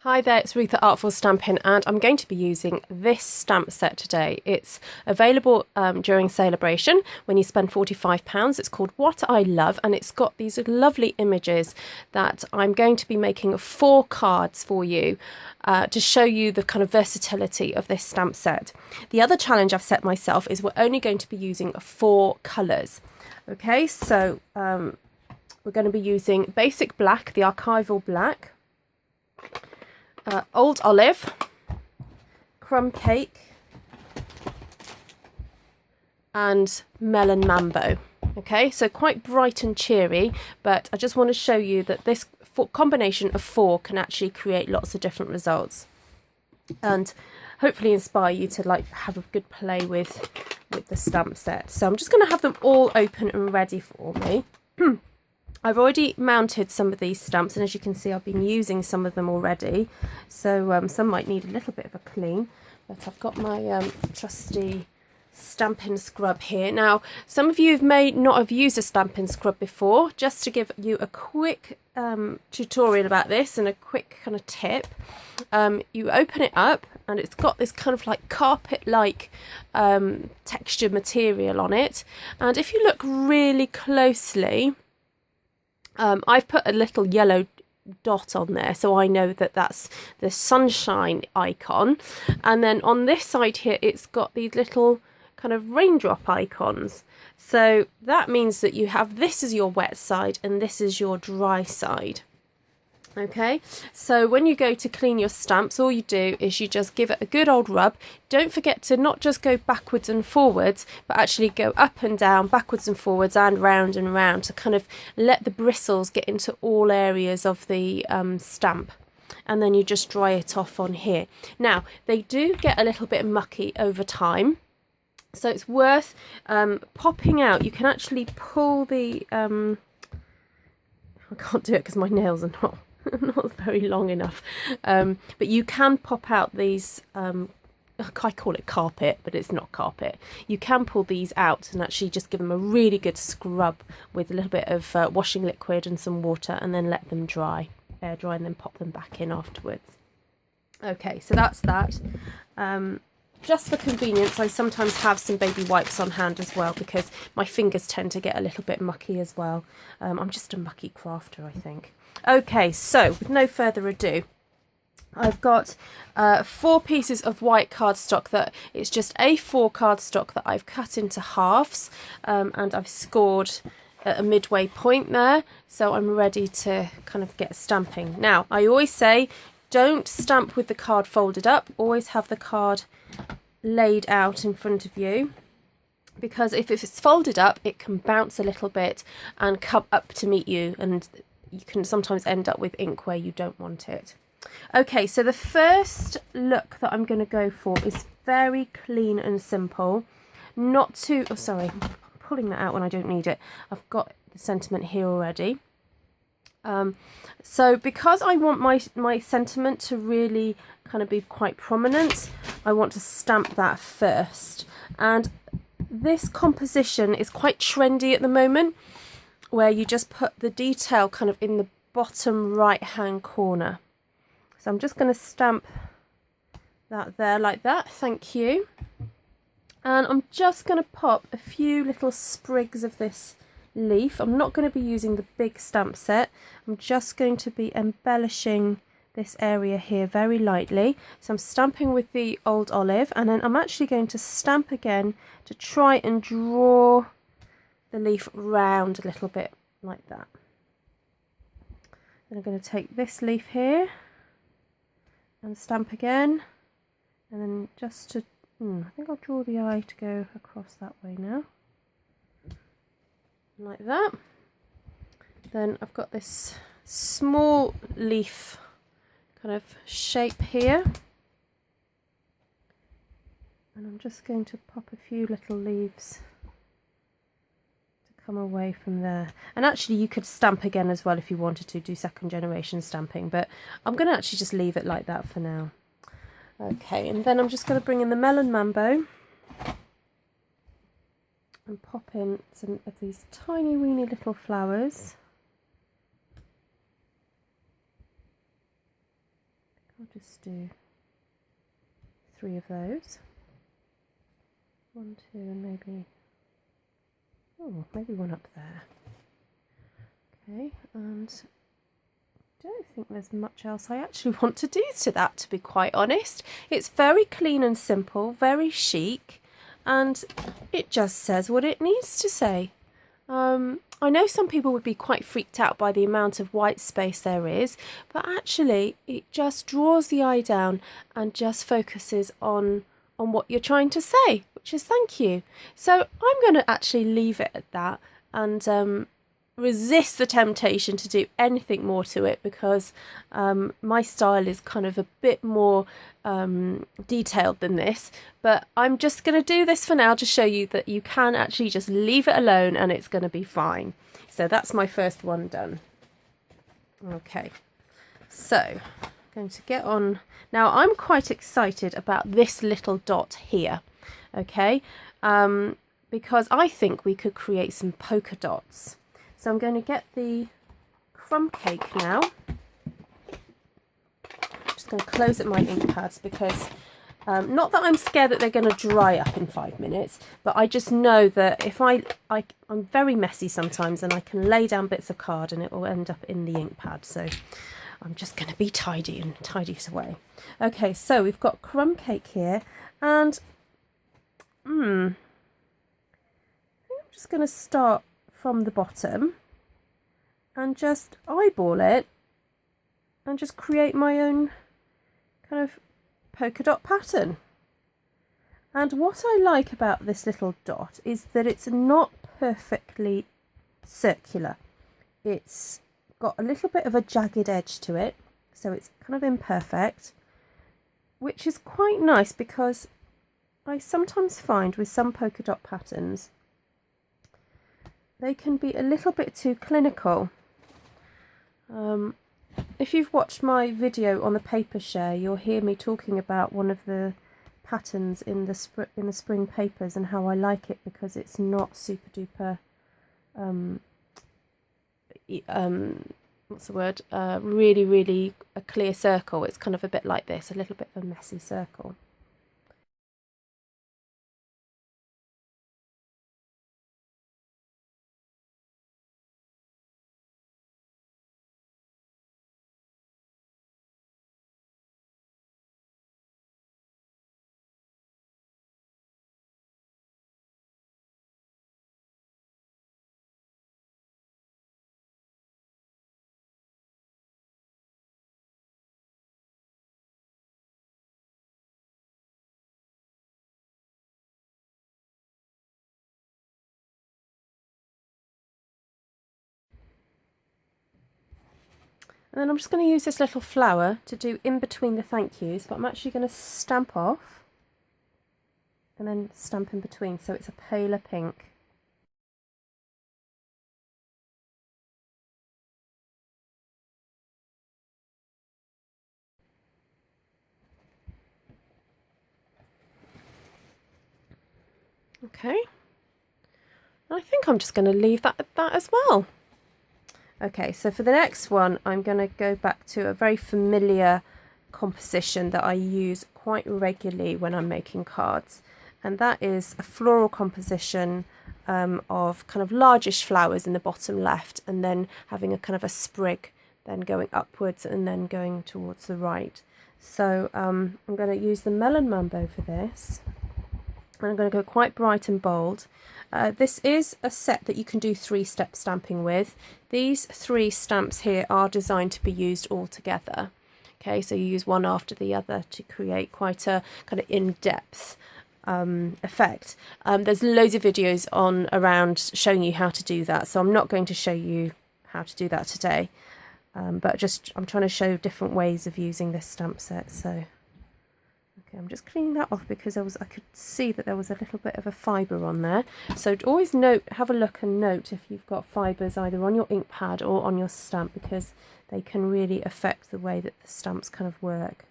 Hi there, it's Ruth at Artful Stampin, and I'm going to be using this stamp set today. It's available during Saleabration when you spend £45. It's called What I Love, and it's got these lovely images that I'm going to be making 4 cards for you to show you the kind of versatility of this stamp set. The other challenge I've set myself is we're only going to be using 4 colours. Okay, so we're going to be using basic black, the archival black, old olive, crumb cake, and melon mambo. Okay, so quite bright and cheery, but I just want to show you that this combination of 4 can actually create lots of different results and hopefully inspire you to have a good play with the stamp set. So I'm just going to have them all open and ready for me. I've already mounted some of these stamps, and as you can see, I've been using some of them already. So some might need a little bit of a clean, but I've got my trusty Stampin' Scrub here. Now, some of you may not have used a Stampin' Scrub before. Just to give you a quick tutorial about this and a quick kind of tip, you open it up, and it's got this kind of like carpet-like texture material on it. And if you look really closely, I've put a little yellow dot on there, so I know that that's the sunshine icon. And then on this side here, it's got these little kind of raindrop icons. So that means that you have this as your wet side and this is your dry side. Okay, so when you go to clean your stamps, all you do is you just give it a good old rub. Don't forget to not just go backwards and forwards, but actually go up and down, backwards and forwards, and round to kind of let the bristles get into all areas of the stamp. And then you just dry it off on here. Now, they do get a little bit mucky over time, so it's worth popping out. You can actually pull the... I can't do it because my nails are not very long enough, but you can pop out these I call it carpet, but it's not carpet. You can pull these out and actually just give them a really good scrub with a little bit of washing liquid and some water, and then let them dry, air dry, and then pop them back in afterwards. Okay, so that's that. Just for convenience, I sometimes have some baby wipes on hand as well, because my fingers tend to get a little bit mucky as well. I'm just a mucky crafter, I think. Okay, so with no further ado, I've got 4 pieces of white cardstock that it's just A4 cardstock that I've cut into halves, and I've scored at a midway point there, so I'm ready to kind of get stamping. Now, I always say don't stamp with the card folded up, always have the card laid out in front of you, because if it's folded up it can bounce a little bit and come up to meet you, and you can sometimes end up with ink where you don't want it. Okay, so the first look that I'm going to go for is very clean and simple. Not too... Oh, sorry, I'm pulling that out when I don't need it. I've got the sentiment here already. So because I want my sentiment to really kind of be quite prominent, I want to stamp that first. And this composition is quite trendy at the moment, where you just put the detail kind of in the bottom right hand corner. So I'm just going to stamp that there like that, thank you. And I'm just going to pop a few little sprigs of this leaf. I'm not going to be using the big stamp set. I'm just going to be embellishing this area here very lightly. So I'm stamping with the old olive, and then I'm actually going to stamp again to try and draw the leaf round a little bit like that. Then I'm going to take this leaf here and stamp again, and then just to I think I'll draw the eye to go across that way now, like that. Then I've got this small leaf kind of shape here, and I'm just going to pop a few little leaves to come away from there. And actually you could stamp again as well if you wanted to do second generation stamping, but I'm going to actually just leave it like that for now. Okay, and then I'm just going to bring in the melon mambo and pop in some of these tiny weeny little flowers I'll just do 3 of those. 1, 2, and maybe, oh, maybe one up there. Okay, and I don't think there's much else I actually want to do to that, to be quite honest. It's very clean and simple, very chic, and it just says what it needs to say. I know some people would be quite freaked out by the amount of white space there is, but actually it just draws the eye down and just focuses on what you're trying to say, which is thank you. So I'm going to actually leave it at that and resist the temptation to do anything more to it, because my style is kind of a bit more detailed than this, but I'm just going to do this for now to show you that you can actually just leave it alone and it's going to be fine. So that's my first one done. Okay, so I'm going to get on now. I'm quite excited about this little dot here, okay, because I think we could create some polka dots. So I'm going to get the crumb cake now. Just going to close up my ink pads because not that I'm scared that they're going to dry up in 5 minutes, but I just know that if I'm very messy sometimes, and I can lay down bits of card and it will end up in the ink pad. So I'm just going to be tidy and tidy it away. Okay, so we've got crumb cake here, and I'm just going to start from the bottom and just eyeball it and just create my own kind of polka dot pattern. And what I like about this little dot is that it's not perfectly circular. It's got a little bit of a jagged edge to it, so it's kind of imperfect, which is quite nice because I sometimes find with some polka dot patterns they can be a little bit too clinical. If you've watched my video on the paper share, you'll hear me talking about one of the patterns in the spring papers and how I like it because it's not super duper what's the word, really a clear circle. It's kind of a bit like this, a little bit of a messy circle. And then I'm just going to use this little flower to do in between the thank yous, but I'm actually going to stamp off and then stamp in between, so it's a paler pink. Okay, and I think I'm just going to leave that at that as well. Okay, so for the next one, I'm going to go back to a very familiar composition that I use quite regularly when I'm making cards, and that is a floral composition of kind of largish flowers in the bottom left, and then having a kind of a sprig, then going upwards and then going towards the right. So I'm going to use the Melon Mambo for this, and I'm going to go quite bright and bold. This is a set that you can do 3-step stamping with. These 3 stamps here are designed to be used all together. Okay, so you use one after the other to create quite a kind of in-depth effect. There's loads of videos around showing you how to do that, so I'm not going to show you how to do that today, but I'm trying to show different ways of using this stamp set. So okay, I'm just cleaning that off because I could see that there was a little bit of a fibre on there. So always have a look and note if you've got fibres either on your ink pad or on your stamp, because they can really affect the way that the stamps kind of work.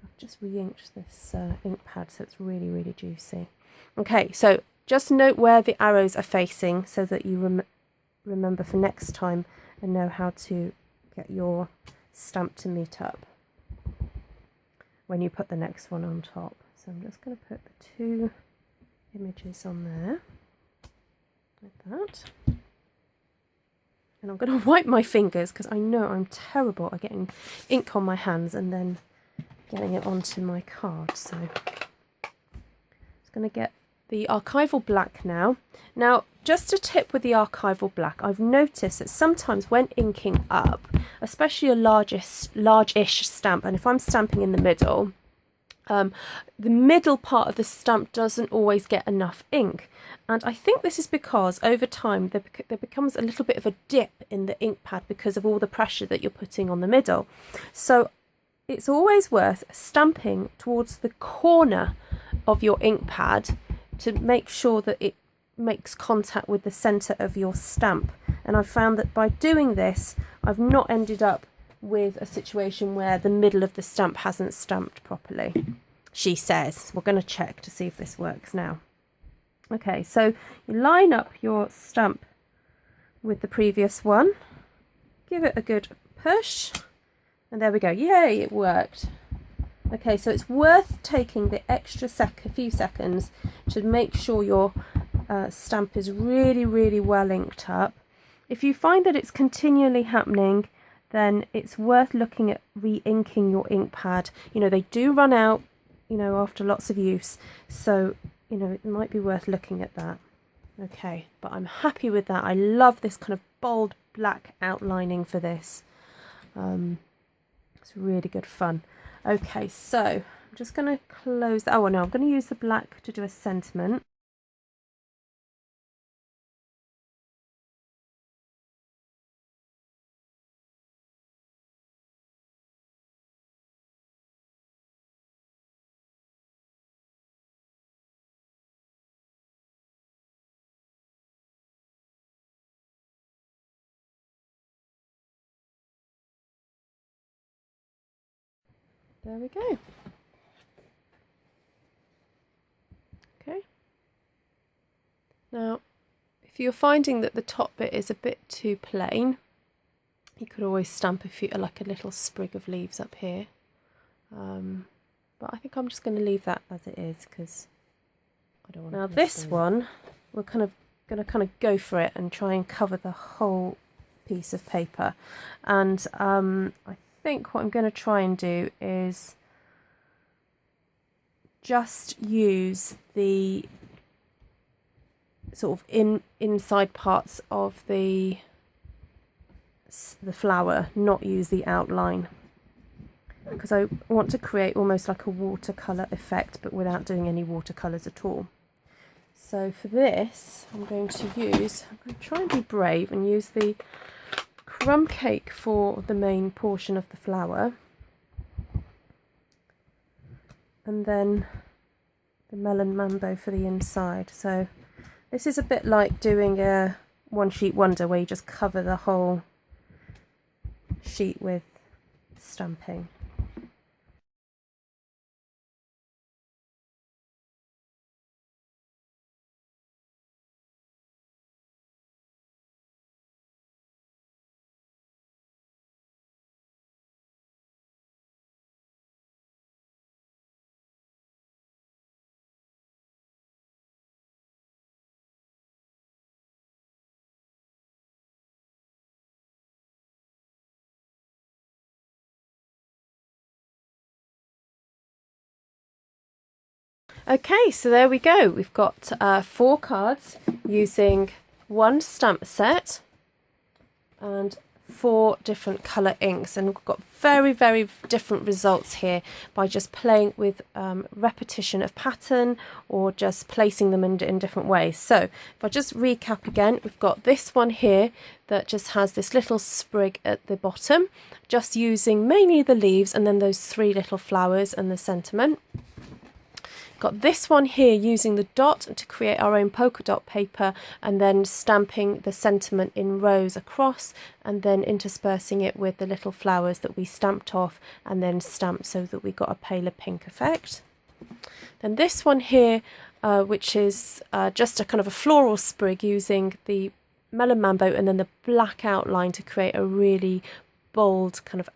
I've just re-inked this ink pad, so it's really juicy. Okay, so just note where the arrows are facing so that you remember for next time and know how to get your stamp to meet up. when you put the next one on top. So I'm just going to put the 2 images on there like that. And I'm going to wipe my fingers because I know I'm terrible at getting ink on my hands and then getting it onto my card. So I'm going to get the archival black now. Now, just a tip with the archival black, I've noticed that sometimes when inking up, especially a large-ish stamp, and if I'm stamping in the middle part of the stamp doesn't always get enough ink. And I think this is because over time there becomes a little bit of a dip in the ink pad because of all the pressure that you're putting on the middle. So it's always worth stamping towards the corner of your ink pad to make sure that it makes contact with the centre of your stamp. And I've found that by doing this, I've not ended up with a situation where the middle of the stamp hasn't stamped properly, she says. We're going to check to see if this works now. Okay, so you line up your stamp with the previous one, give it a good push, and there we go. Yay, it worked. Okay, so it's worth taking the extra few seconds to make sure your stamp is really, really well inked up. If you find that it's continually happening, then it's worth looking at re-inking your ink pad. You know, they do run out, you know, after lots of use. So, you know, it might be worth looking at that. Okay, but I'm happy with that. I love this kind of bold black outlining for this. It's really good fun. Okay, so I'm just going to close that. Oh, no, I'm going to use the black to do a sentiment. There we go. Okay. Now, if you're finding that the top bit is a bit too plain, you could always stamp like a little sprig of leaves up here. But I think I'm just going to leave that as it is because I don't want to. Now this one, we're going to go for it and try and cover the whole piece of paper. And I think what I'm going to try and do is just use the sort of inside parts of the flower, not use the outline, because I want to create almost like a watercolour effect but without doing any watercolours at all. So for this I'm going to try and be brave and use the crumb cake for the main portion of the flower, and then the melon mambo for the inside. So this is a bit like doing a one sheet wonder where you just cover the whole sheet with stamping. Okay, so there we go. We've got 4 cards using 1 stamp set and 4 different colour inks, and we've got very, very different results here by just playing with repetition of pattern or just placing them in different ways. So if I just recap again, we've got this one here that just has this little sprig at the bottom, just using mainly the leaves and then those 3 little flowers and the sentiment. Got this one here using the dot to create our own polka dot paper, and then stamping the sentiment in rows across and then interspersing it with the little flowers that we stamped off and then stamped so that we got a paler pink effect. Then this one here, which is just a kind of a floral sprig using the melon mambo and then the black outline to create a really bold kind of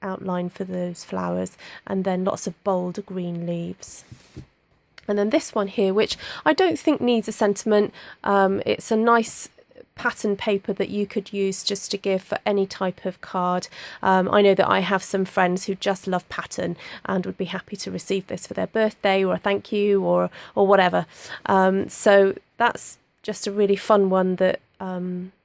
outline for those flowers, and then lots of bold green leaves. And then this one here, which I don't think needs a sentiment. It's a nice pattern paper that you could use just to give for any type of card. I know that I have some friends who just love pattern and would be happy to receive this for their birthday or a thank you or whatever. So that's just a really fun one that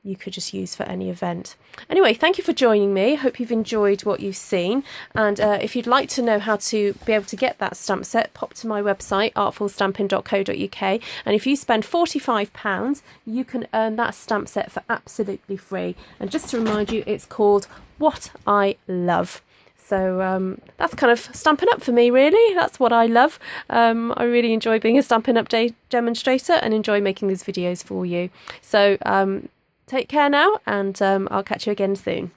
you could just use for any event. Anyway, thank you for joining me. Hope you've enjoyed what you've seen, and if you'd like to know how to be able to get that stamp set, pop to my website artfulstampin.co.uk, and if you spend £45 you can earn that stamp set for absolutely free. And just to remind you, it's called What I Love. So that's kind of Stampin' Up for me, really. That's what I love. I really enjoy being a Stampin' Up demonstrator and enjoy making these videos for you. So take care now, and I'll catch you again soon.